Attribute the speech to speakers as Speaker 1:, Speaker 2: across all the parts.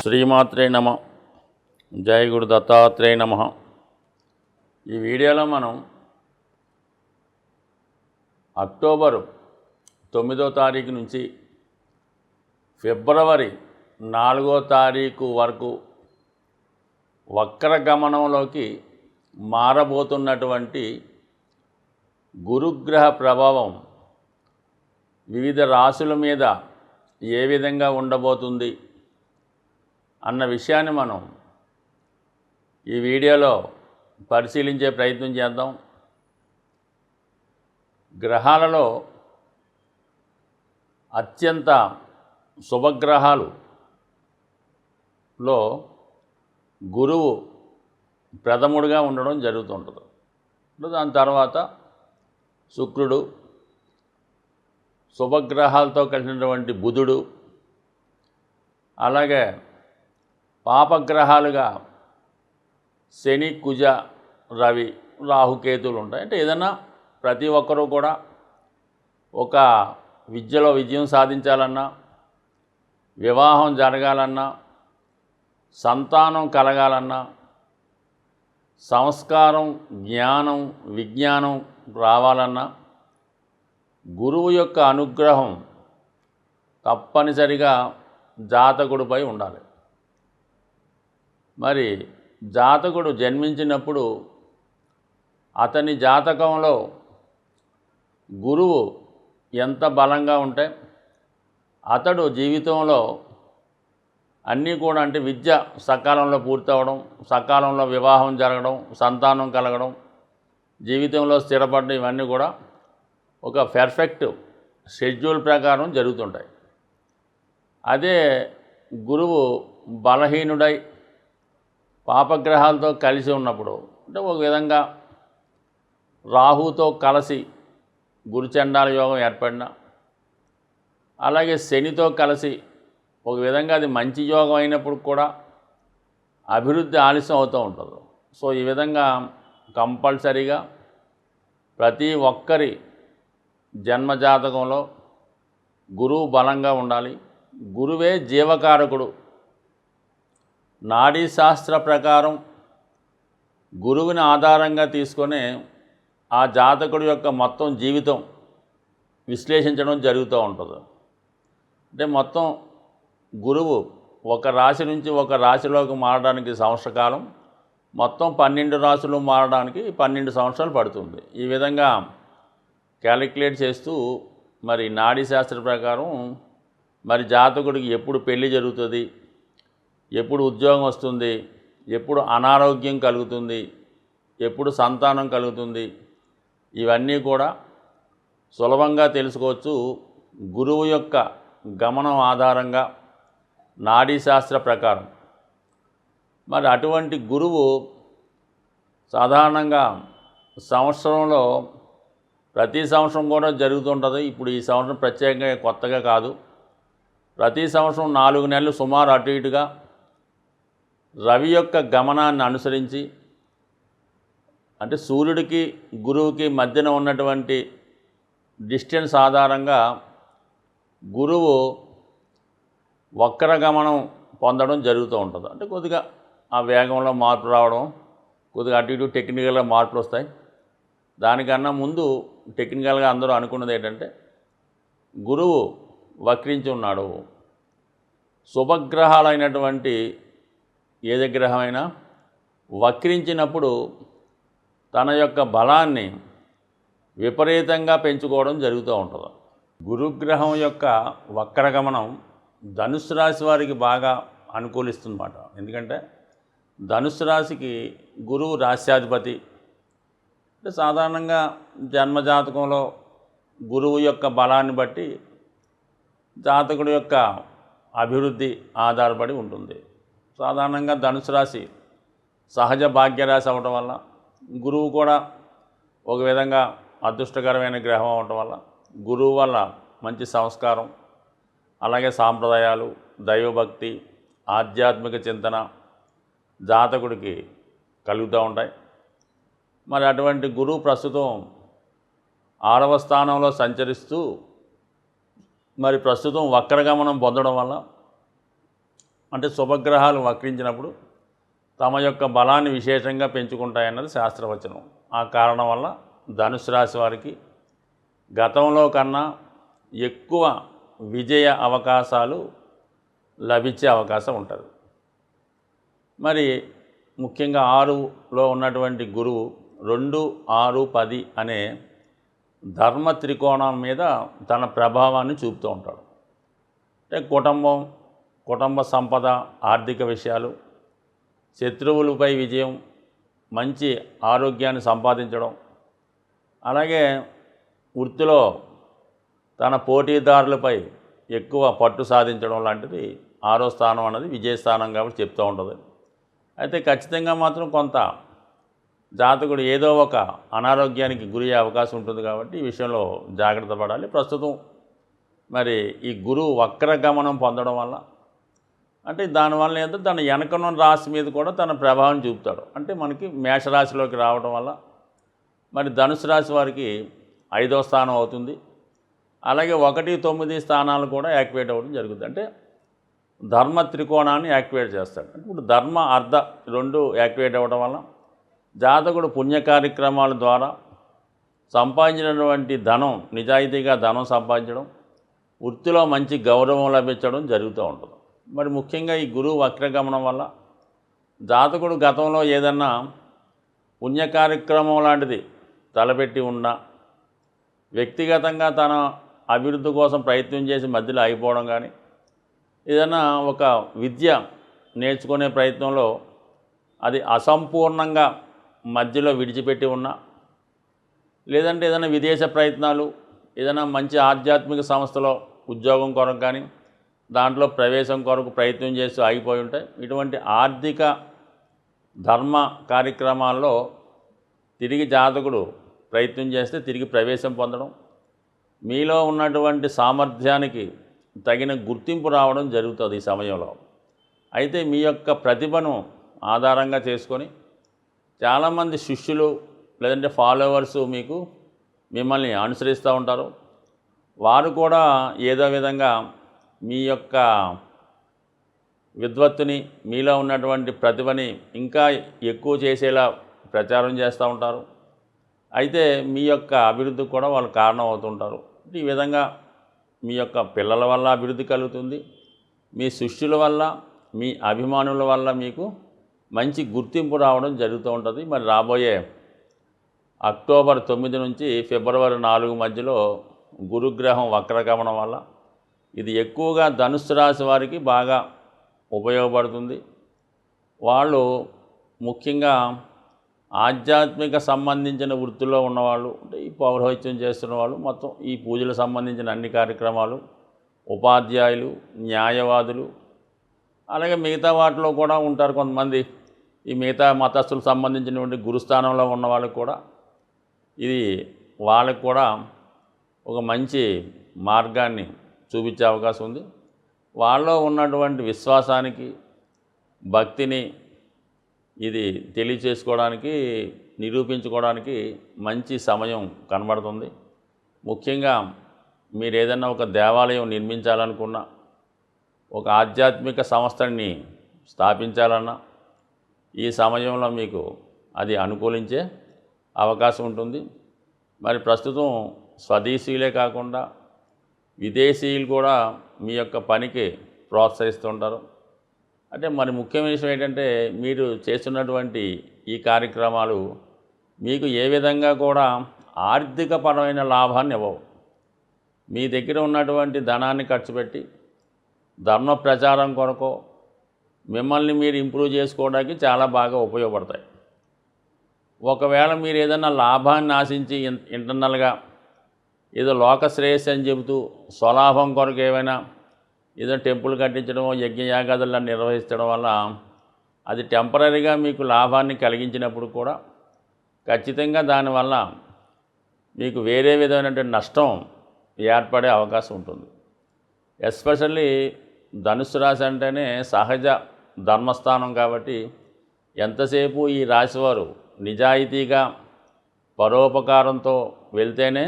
Speaker 1: శ్రీమాత్రే నమ. జై గురు దత్తాత్రేయ నమ. ఈ వీడియోలో మనం అక్టోబరు 9వ తారీఖు నుంచి ఫిబ్రవరి 4వ తారీఖు వరకు వక్రగమనంలోకి మారబోతున్నటువంటి గురుగ్రహ ప్రభావం వివిధ రాశుల మీద ఏ విధంగా ఉండబోతుంది అన్న విషయాన్ని మనం ఈ వీడియోలో పరిశీలించే ప్రయత్నం చేద్దాం. గ్రహాలలో అత్యంత శుభగ్రహాలులో గురువు ప్రథముడుగా ఉండడం జరుగుతుంటుంది. దాని తర్వాత శుక్రుడు, శుభగ్రహాలతో కలిసినటువంటి బుధుడు, అలాగే పాపగ్రహాలుగా శని, కుజ, రవి, రాహుకేతువులు ఉంటాయి. అంటే ఏదైనా ప్రతి ఒక్కరూ కూడా ఒక విద్యలో విజయం సాధించాలన్నా, వివాహం జరగాలన్నా, సంతానం కలగాలన్నా, సంస్కారం, జ్ఞానం, విజ్ఞానం రావాలన్నా గురువు యొక్క అనుగ్రహం తప్పనిసరిగా జాతకుడిపై ఉండాలి. మరి జాతకుడు జన్మించినప్పుడు అతని జాతకంలో గురువు ఎంత బలంగా ఉంటే అతడు జీవితంలో అన్నీ కూడా, అంటే విద్య సకాలంలో పూర్తవడం, సకాలంలో వివాహం జరగడం, సంతానం కలగడం, జీవితంలో స్థిరపడడం, ఇవన్నీ కూడా ఒక పర్ఫెక్ట్ షెడ్యూల్ ప్రకారం జరుగుతుంటాయి. అదే గురువు బలహీనుడై పాపగ్రహాలతో కలిసి ఉన్నప్పుడు, అంటే ఒక విధంగా రాహుతో కలిసి గురుచండాల యోగం ఏర్పడిన, అలాగే శనితో కలిసి ఒక విధంగా అది మంచి యోగం అయినప్పుడు కూడా అభివృద్ధి ఆలస్యం అవుతూ ఉంటుంది. సో ఈ విధంగా కంపల్సరీగా ప్రతి ఒక్కరి జన్మజాతకంలో గురువు బలంగా ఉండాలి. గురువే జీవకారకుడు. నాడీ శాస్త్ర ప్రకారం గురువుని ఆధారంగా తీసుకొని ఆ జాతకుడి యొక్క మొత్తం జీవితం విశ్లేషించడం జరుగుతూ ఉంటుంది. అంటే మొత్తం గురువు ఒక రాశి నుంచి ఒక రాశిలోకి మారడానికి సంవత్సరకాలం, మొత్తం 12 రాశులు మారడానికి 12 సంవత్సరాలు పడుతుంది. ఈ విధంగా క్యాలిక్యులేట్ చేస్తూ మరి నాడీ శాస్త్ర ప్రకారం మరి జాతకుడికి ఎప్పుడు పెళ్లి జరుగుతుంది, ఎప్పుడు ఉద్యోగం వస్తుంది, ఎప్పుడు అనారోగ్యం కలుగుతుంది, ఎప్పుడు సంతానం కలుగుతుంది, ఇవన్నీ కూడా సులభంగా తెలుసుకోవచ్చు గురువు యొక్క గమనం ఆధారంగా నాడీ శాస్త్ర ప్రకారం. మరి అటువంటి గురువు సాధారణంగా సంవత్సరంలో ప్రతి సంవత్సరం కూడా జరుగుతుంటుంది. ఇప్పుడు ఈ సంవత్సరం ప్రత్యేకంగా కొత్తగా కాదు. ప్రతి సంవత్సరం 4 నెలలు సుమారు అటు ఇటుగా రవి యొక్క గమనాన్ని అనుసరించి, అంటే సూర్యుడికి గురువుకి మధ్యన ఉన్నటువంటి డిస్టెన్స్ ఆధారంగా గురువు వక్రగమనం పొందడం జరుగుతూ ఉంటుంది. అంటే కొద్దిగా ఆ వేగంలో మార్పు రావడం, కొద్దిగా అటు ఇటు టెక్నికల్గా మార్పులు వస్తాయి. దానికన్నా ముందు టెక్నికల్గా అందరూ అనుకున్నది ఏంటంటే గురువు వక్రించి ఉన్నాడు. శుభగ్రహాలైనటువంటి ఏది గ్రహమైనా వక్రించినప్పుడు తన యొక్క బలాన్ని విపరీతంగా పెంచుకోవడం జరుగుతూ ఉంటుంది. గురుగ్రహం యొక్క వక్రగమనం ధనుస్సు రాశి వారికి బాగా అనుకూలిస్తుందన్నమాట. ఎందుకంటే ధనుస్సు రాశికి గురువు రాశ్యాధిపతి. అంటే సాధారణంగా జన్మజాతకంలో గురువు యొక్క బలాన్ని బట్టి జాతకుడి యొక్క అభివృద్ధి ఆధారపడి ఉంటుంది. సాధారణంగా ధనుసు రాశి సహజ భాగ్యరాశి అవ్వటం వల్ల, గురువు కూడా ఒక విధంగా అదృష్టకరమైన గ్రహం అవ్వటం వల్ల, గురువు వల్ల మంచి సంస్కారం, అలాగే సాంప్రదాయాలు, దైవభక్తి, ఆధ్యాత్మిక చింతన జాతకుడికి కలుగుతూ ఉంటాయి. మరి అటువంటి గురువు ప్రస్తుతం 6వ స్థానంలో సంచరిస్తూ మరి ప్రస్తుతం వక్రగమనం పొందడం వల్ల అంటే శుభగ్రహాలు వక్రించినప్పుడు తమ యొక్క బలాన్ని విశేషంగా పెంచుకుంటాయన్నది శాస్త్రవచనం. ఆ కారణం వల్ల ధనుసు రాశి వారికి గతంలో కన్నా ఎక్కువ విజయ అవకాశాలు లభించే అవకాశం ఉంటుంది. మరి ముఖ్యంగా 6లో ఉన్నటువంటి గురువు 2, 6, 10 అనే ధర్మ త్రికోణం మీద తన ప్రభావాన్ని చూపుతూ ఉంటాడు. అంటే కుటుంబ సంపద, ఆర్థిక విషయాలు, శత్రువులపై విజయం, మంచి ఆరోగ్యాన్ని సంపాదించడం, అలాగే వృత్తిలో తన పోటీదారులపై ఎక్కువ పట్టు సాధించడం లాంటిది 6వ స్థానం అన్నది విజయస్థానం కాబట్టి చెప్తూ ఉంటుంది. అయితే ఖచ్చితంగా మాత్రం కొంత జాతకుడు ఏదో ఒక అనారోగ్యానికి గురి అయ్యే అవకాశం ఉంటుంది కాబట్టి ఈ విషయంలో జాగ్రత్త పడాలి. ప్రస్తుతం మరి ఈ గురువు వక్రగమనం పొందడం వల్ల అంటే దానివల్ల ఏంటంటే తన వెనకన్న రాశి మీద కూడా తన ప్రభావం చూపుతాడు. అంటే మనకి మేషరాశిలోకి రావడం వల్ల మరి ధనుసు రాశి వారికి 5వ స్థానం అవుతుంది. అలాగే 1, 9 స్థానాలు కూడా యాక్టివేట్ అవ్వడం జరుగుతుంది. అంటే ధర్మ త్రికోణాన్ని యాక్టివేట్ చేస్తాడు. ఇప్పుడు ధర్మ అర్ధ 2 యాక్టివేట్ అవ్వడం వల్ల జాతకుడు పుణ్య కార్యక్రమాల ద్వారా సంపాదించినటువంటి ధనం, నిజాయితీగా ధనం సంపాదించడం, వృత్తిలో మంచి గౌరవం లభించడం జరుగుతూ ఉంటుంది. మరి ముఖ్యంగా ఈ గురువు వక్రగమనం వల్ల జాతకుడు గతంలో ఏదన్నా పుణ్య కార్యక్రమం లాంటిది తలపెట్టి ఉన్నా, వ్యక్తిగతంగా తన అభివృద్ధి కోసం ప్రయత్నం చేసి మధ్యలో అయిపోవడం కానీ, ఏదైనా ఒక విద్య నేర్చుకునే ప్రయత్నంలో అది అసంపూర్ణంగా మధ్యలో విడిచిపెట్టి ఉన్నా, లేదంటే ఏదైనా విదేశ ప్రయత్నాలు, ఏదైనా మంచి ఆధ్యాత్మిక సంస్థలో ఉద్యోగం కొరకు కానీ దాంట్లో ప్రవేశం కొరకు ప్రయత్నం చేస్తూ ఆగిపోయి ఉంటాయి. ఇటువంటి ఆర్థిక ధర్మ కార్యక్రమాల్లో తిరిగి జాతకుడు ప్రయత్నం చేస్తే తిరిగి ప్రవేశం పొందడం, మీలో ఉన్నటువంటి సామర్థ్యానికి తగిన గుర్తింపు రావడం జరుగుతుంది ఈ సమయంలో. అయితే మీ యొక్క ప్రతిభను ఆధారంగా చేసుకొని చాలామంది శిష్యులు లేదంటే ఫాలోవర్సు మిమ్మల్ని అనుసరిస్తూ ఉంటారు. వారు కూడా ఏదో విధంగా మీ యొక్క విద్వత్తుని, మీలో ఉన్నటువంటి ప్రతిభని ఇంకా ఎక్కువ చేసేలా ప్రచారం చేస్తూ ఉంటారు. అయితే మీ యొక్క అభివృద్ధికి కూడా వాళ్ళు కారణం అవుతుంటారు. ఈ విధంగా మీ యొక్క పిల్లల వల్ల అభివృద్ధి కలుగుతుంది, మీ శిష్యుల వల్ల, మీ అభిమానుల వల్ల మీకు మంచి గుర్తింపు రావడం జరుగుతూ ఉంటుంది. మరి రాబోయే అక్టోబర్ 9 నుంచి ఫిబ్రవరి 4 మధ్యలో గురుగ్రహం వక్రగమనం వల్ల ఇది ఎక్కువగా ధనుస్సు రాశి వారికి బాగా ఉపయోగపడుతుంది. వాళ్ళు ముఖ్యంగా ఆధ్యాత్మిక సంబంధించిన వృత్తిలో ఉన్నవాళ్ళు, అంటే ఈ పౌరోహిత్యం చేస్తున్న వాళ్ళు, మొత్తం ఈ పూజలకు సంబంధించిన అన్ని కార్యక్రమాలు, ఉపాధ్యాయులు, న్యాయవాదులు, అలాగే మిగతా వాటిలో కూడా ఉంటారు కొంతమంది. ఈ మిగతా మతస్థులకు సంబంధించినటువంటి గురుస్థానంలో ఉన్న వాళ్ళకి కూడా ఇది వాళ్ళకి కూడా ఒక మంచి మార్గాన్ని చూపించే అవకాశం ఉంది. వాళ్ళలో ఉన్నటువంటి విశ్వాసానికి, భక్తిని ఇది తెలియచేసుకోవడానికి, నిరూపించుకోవడానికి మంచి సమయం కనబడుతుంది. ముఖ్యంగా మీరు ఏదైనా ఒక దేవాలయం నిర్మించాలనుకున్నా, ఒక ఆధ్యాత్మిక సంస్థని స్థాపించాలన్నా ఈ సమయంలో మీకు అది అనుకూలించే అవకాశం ఉంటుంది. మరి ప్రస్తుతం స్వదేశీయులే కాకుండా విదేశీయులు కూడా మీ యొక్క పనికి ప్రోత్సహిస్తుంటారు. అంటే మరి ముఖ్యమైన విషయం ఏంటంటే మీరు చేస్తున్నటువంటి ఈ కార్యక్రమాలు మీకు ఏ విధంగా కూడా ఆర్థికపరమైన లాభాన్ని ఇవ్వవు. మీ దగ్గర ఉన్నటువంటి ధనాన్ని ఖర్చు పెట్టి ధర్మ ప్రచారం కొరకు మిమ్మల్ని మీరు ఇంప్రూవ్ చేసుకోవడానికి చాలా బాగా ఉపయోగపడతాయి. ఒకవేళ మీరు ఏదైనా లాభాన్ని ఆశించి ఇంటర్నల్గా ఏదో లోక శ్రేయస్సు అని చెబుతూ స్వలాభం కొరకు ఏమైనా ఏదో టెంపుల్ కట్టించడం, యజ్ఞయాగాదులను నిర్వహించడం వల్ల అది టెంపరీగా మీకు లాభాన్ని కలిగించినప్పుడు కూడా ఖచ్చితంగా దానివల్ల మీకు వేరే విధమైనటువంటి నష్టం ఏర్పడే అవకాశం ఉంటుంది. ఎస్పెషల్లీ ధనుస్సు రాశి అంటేనే సహజ ధర్మస్థానం కాబట్టి ఎంతసేపు ఈ రాశివారు నిజాయితీగా పరోపకారంతో వెళ్తేనే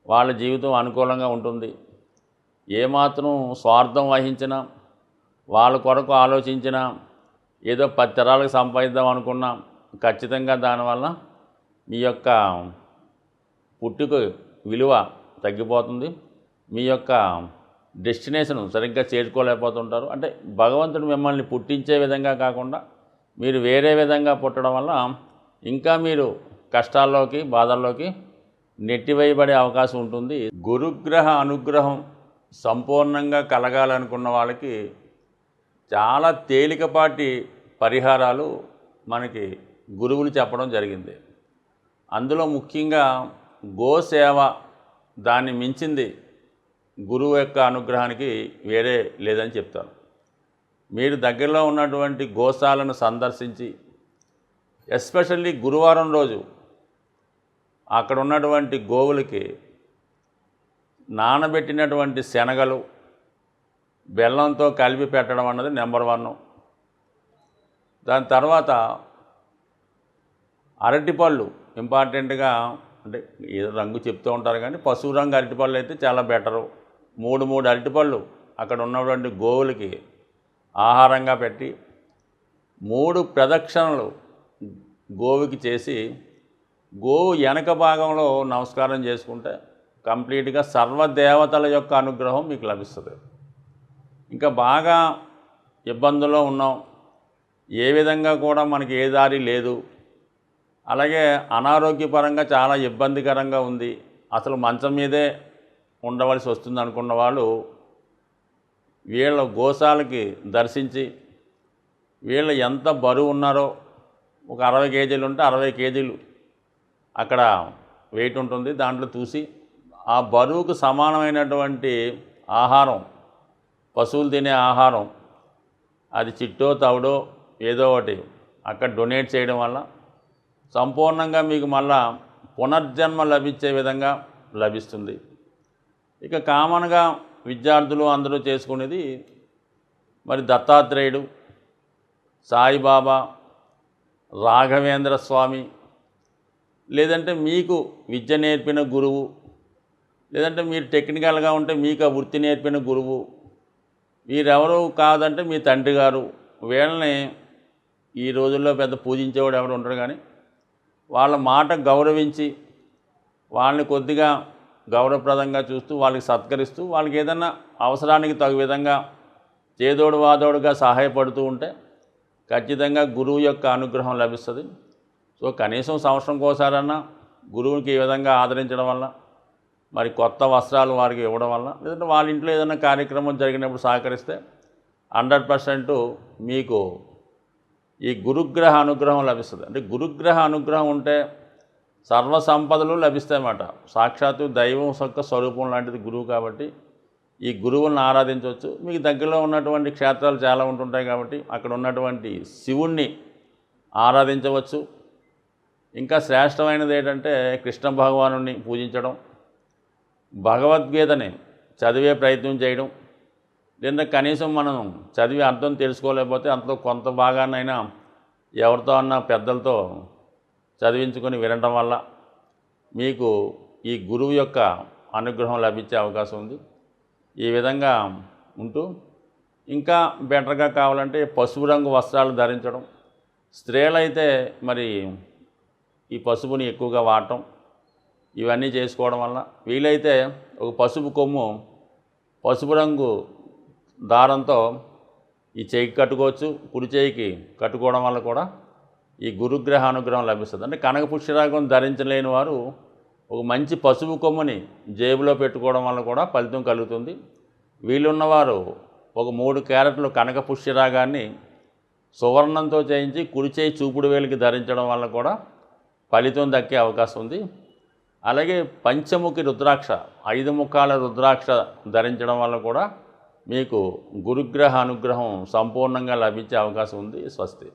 Speaker 1: వాళ్ళ జీవితం అనుకూలంగా ఉంటుంది. ఏమాత్రం స్వార్థం వహించినా, వాళ్ళ కొరకు ఆలోచించిన ఏదో 10 తరాలకు సంపాదిద్దాం అనుకున్నా ఖచ్చితంగా దానివల్ల మీ యొక్క పుట్టుక విలువ తగ్గిపోతుంది. మీ యొక్క డెస్టినేషన్ సరిగ్గా చేరుకోలేకపోతుంటారు. అంటే భగవంతుడు మిమ్మల్ని పుట్టించే విధంగా కాకుండా మీరు వేరే విధంగా పుట్టడం వల్ల ఇంకా మీరు కష్టాల్లోకి బాధల్లోకి నెట్టివేయబడే అవకాశం ఉంటుంది. గురుగ్రహ అనుగ్రహం సంపూర్ణంగా కలగాలనుకున్న వాళ్ళకి చాలా తేలికపాటి పరిహారాలు మనకి గురువులు చెప్పడం జరిగింది. అందులో ముఖ్యంగా గోసేవ, దాన్ని మించింది గురువు యొక్క అనుగ్రహానికి వేరే లేదని చెప్తాను. మీరు దగ్గరలో ఉన్నటువంటి గోశాలను సందర్శించి ఎస్పెషల్లీ గురువారం రోజు అక్కడ ఉన్నటువంటి గోవులకి నానబెట్టినటువంటి శనగలు బెల్లంతో కలిపి పెట్టడం అన్నది నెంబర్ 1. దాని తర్వాత అరటిపళ్ళు ఇంపార్టెంట్గా, అంటే ఏదో రంగు చెప్తూ ఉంటారు కానీ పసుపు రంగు అరటిపళ్ళు అయితే చాలా బెటరు. 3 అరటిపళ్ళు అక్కడ ఉన్నటువంటి గోవులకి ఆహారంగా పెట్టి 3 ప్రదక్షిణలు గోవుకి చేసి గోవు వెనక భాగంలో నమస్కారం చేసుకుంటే కంప్లీట్గా సర్వదేవతల యొక్క అనుగ్రహం మీకు లభిస్తుంది. ఇంకా బాగా ఇబ్బందుల్లో ఉన్నాం, ఏ విధంగా కూడా మనకి ఏ దారి లేదు, అలాగే అనారోగ్యపరంగా చాలా ఇబ్బందికరంగా ఉంది, అసలు మంచం మీదే ఉండవలసి వస్తుంది అనుకున్న వాళ్ళు వీళ్ళ గోశాలకి దర్శించి వీళ్ళు ఎంత బరువు ఉన్నారో, ఒక 60 కేజీలు ఉంటే 60 కేజీలు అక్కడ వెయిట్ ఉంటుంది, దాంట్లో చూసి ఆ బరువుకు సమానమైనటువంటి ఆహారం, పశువులు తినే ఆహారం, అది చిట్టో తవుడో ఏదో ఒకటి అక్కడ డొనేట్ చేయడం వల్ల సంపూర్ణంగా మీకు మళ్ళా పునర్జన్మ లభించే విధంగా లభిస్తుంది. ఇక కామన్గా విద్యార్థులు అందరూ చేసుకునేది మరి దత్తాత్రేయుడు, సాయిబాబా, రాఘవేంద్ర స్వామి, లేదంటే మీకు విద్య నేర్పిన గురువు, లేదంటే మీరు టెక్నికల్గా ఉంటే మీకు ఆ వృత్తి నేర్పిన గురువు, వీరెవరు కాదంటే మీ తండ్రి గారు. వీళ్ళని ఈ రోజుల్లో పెద్ద పూజించేవాడు ఎవరు ఉండరు, కానీ వాళ్ళ మాట గౌరవించి వాళ్ళని కొద్దిగా గౌరవప్రదంగా చూస్తూ వాళ్ళకి సత్కరిస్తూ వాళ్ళకి ఏదన్నా అవసరానికి తగు విధంగా చేదోడు వాదోడుగా సహాయపడుతూ ఉంటే ఖచ్చితంగా గురువు యొక్క అనుగ్రహం లభిస్తుంది. సో కనీసం సంవత్సరంకి ఒకసారన్నా గురువుకి ఈ విధంగా ఆదరించడం వల్ల, మరి కొత్త వస్త్రాలు వారికి ఇవ్వడం వల్ల, లేదంటే వాళ్ళ ఇంట్లో ఏదైనా కార్యక్రమం జరిగినప్పుడు సహకరిస్తే 100% మీకు ఈ గురుగ్రహ అనుగ్రహం లభిస్తుంది. అంటే గురుగ్రహ అనుగ్రహం ఉంటే సర్వ సంపదలు లభిస్తాయన్నమాట. సాక్షాత్తు దైవం యొక్క స్వరూపం లాంటిది గురువు కాబట్టి ఈ గురువులను ఆరాధించవచ్చు. మీకు దగ్గరలో ఉన్నటువంటి క్షేత్రాలు చాలా ఉంటుంటాయి కాబట్టి అక్కడ ఉన్నటువంటి శివుణ్ణి ఆరాధించవచ్చు. ఇంకా శ్రేష్టమైనది ఏంటంటే కృష్ణ భగవానుని పూజించడం, భగవద్గీతని చదివే ప్రయత్నం చేయడం, లేదా కనీసం మనం చదివి అర్థం తెలుసుకోలేకపోతే అంతలో కొంత భాగాన్నైనా ఎవరితో అన్న పెద్దలతో చదివించుకొని వినడం వల్ల మీకు ఈ గురువు యొక్క అనుగ్రహం లభించే అవకాశం ఉంది. ఈ విధంగా ఉంటూ ఇంకా బెటర్గా కావాలంటే పసుపు రంగు వస్త్రాలు ధరించడం, స్త్రీలైతే మరి ఈ పసుపుని ఎక్కువగా వాడటం, ఇవన్నీ చేసుకోవడం వల్ల వీలైతే ఒక పసుపు కొమ్ము పసుపు రంగు దారంతో ఈ చేయికి కట్టుకోవచ్చు, కుడి చేయికి కట్టుకోవడం వల్ల కూడా ఈ గురుగ్రహ అనుగ్రహం లభిస్తుంది. అంటే కనక పుష్యరాగం ధరించలేని వారు ఒక మంచి పసుపు కొమ్ముని జేబులో పెట్టుకోవడం వల్ల కూడా ఫలితం కలుగుతుంది. వీలున్నవారు ఒక 3 క్యారెట్లు కనక పుష్యరాగాన్ని సువర్ణంతో చేయించి కుడి చేయి చూపుడు వేలికి ధరించడం వల్ల కూడా ఫలితం దక్కే అవకాశం ఉంది. అలాగే పంచముఖి రుద్రాక్ష, 5 ముఖాల రుద్రాక్ష ధరించడం వల్ల కూడా మీకు గురుగ్రహ అనుగ్రహం సంపూర్ణంగా లభించే అవకాశం ఉంది. స్వస్తి.